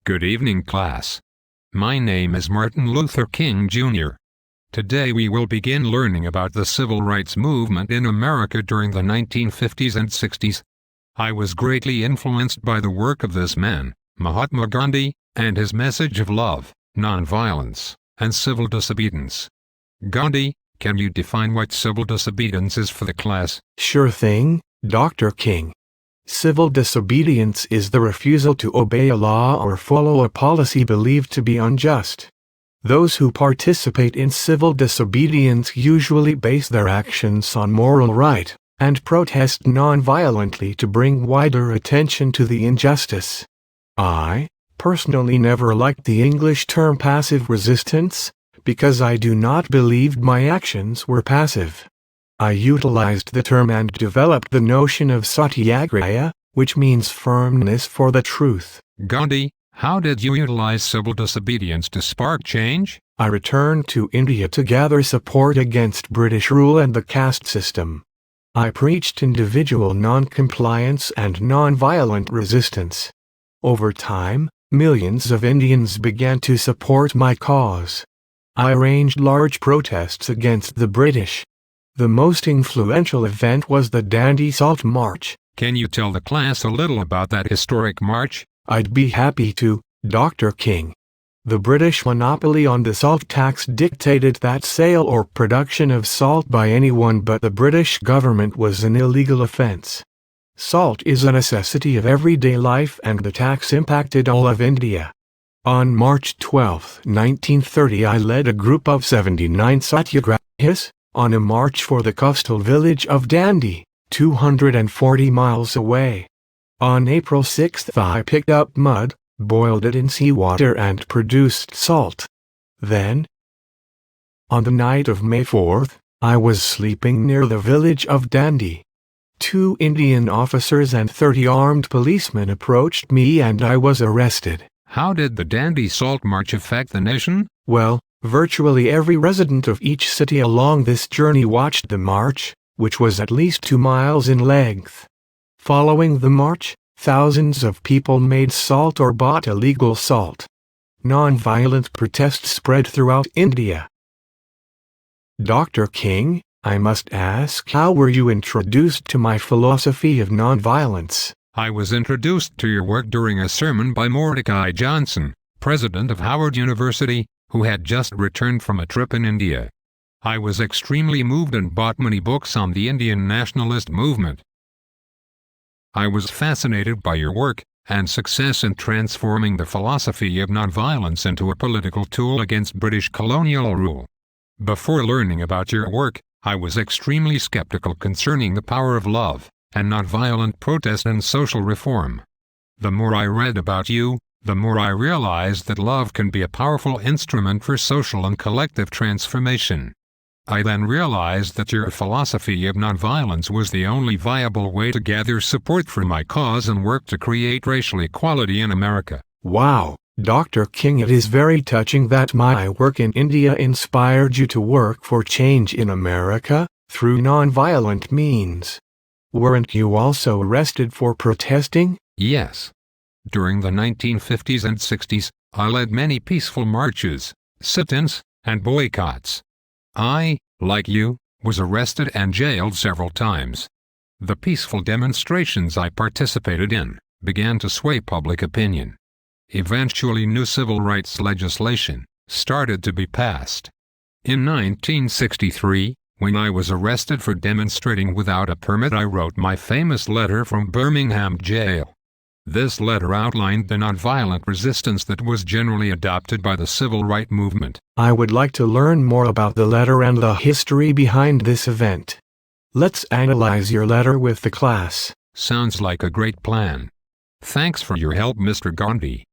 Good evening, class. My name is Martin Luther King, Jr. Today we will begin learning about the civil rights movement in America during the 1950s and 60s. I was greatly influenced by the work of this man, Mahatma Gandhi, and his message of love, nonviolence, and civil disobedience. Gandhi, can you define what civil disobedience is for the class? Sure thing, Dr. King. Civil disobedience is the refusal to obey a law or follow a policy believed to be unjust. Those who participate in civil disobedience usually base their actions on moral right, and protest non-violently to bring wider attention to the injustice. I, personally, never liked the English term passive resistance, because I do not believe my actions were passive. I utilized the term and developed the notion of satyagraha, which means firmness for the truth. Gandhi, how did you utilize civil disobedience to spark change? I returned to India to gather support against British rule and the caste system. I preached individual non-compliance and non-violent resistance. Over time, millions of Indians began to support my cause. I arranged large protests against the British. The most influential event was the Dandi Salt March. Can you tell the class a little about that historic march? I'd be happy to, Dr. King. The British monopoly on the salt tax dictated that sale or production of salt by anyone but the British government was an illegal offense. Salt is a necessity of everyday life, and the tax impacted all of India. On March 12, 1930, I led a group of 79 satyagrahis on a march for the coastal village of Dandi, 240 miles away. On April 6, I picked up mud, boiled it in seawater, and produced salt. Then, on the night of May 4, I was sleeping near the village of Dandi. 2 Indian officers and 30 armed policemen approached me and I was arrested. How did the Dandi Salt March affect the nation? Well, virtually every resident of each city along this journey watched the march, which was at least 2 miles in length. Following the march, thousands of people made salt or bought illegal salt. Non-violent protests spread throughout India. Dr. King, I must ask, how were you introduced to my philosophy of nonviolence? I was introduced to your work during a sermon by Mordecai Johnson, president of Howard University, who had just returned from a trip in India. I was extremely moved and bought many books on the Indian nationalist movement. I was fascinated by your work and success in transforming the philosophy of nonviolence into a political tool against British colonial rule. Before learning about your work, I was extremely skeptical concerning the power of love and nonviolent protest and social reform. The more I read about you, the more I realized that love can be a powerful instrument for social and collective transformation. I then realized that your philosophy of nonviolence was the only viable way to gather support for my cause and work to create racial equality in America. Wow, Dr. King, it is very touching that my work in India inspired you to work for change in America through nonviolent means. Weren't you also arrested for protesting? Yes. During the 1950s and 60s, I led many peaceful marches, sit-ins, and boycotts. I, like you, was arrested and jailed several times. The peaceful demonstrations I participated in began to sway public opinion. Eventually, new civil rights legislation started to be passed. In 1963, when I was arrested for demonstrating without a permit, I wrote my famous letter from Birmingham jail. This letter outlined the nonviolent resistance that was generally adopted by the civil rights movement. I would like to learn more about the letter and the history behind this event. Let's analyze your letter with the class. Sounds like a great plan. Thanks for your help, Mr. Gandhi.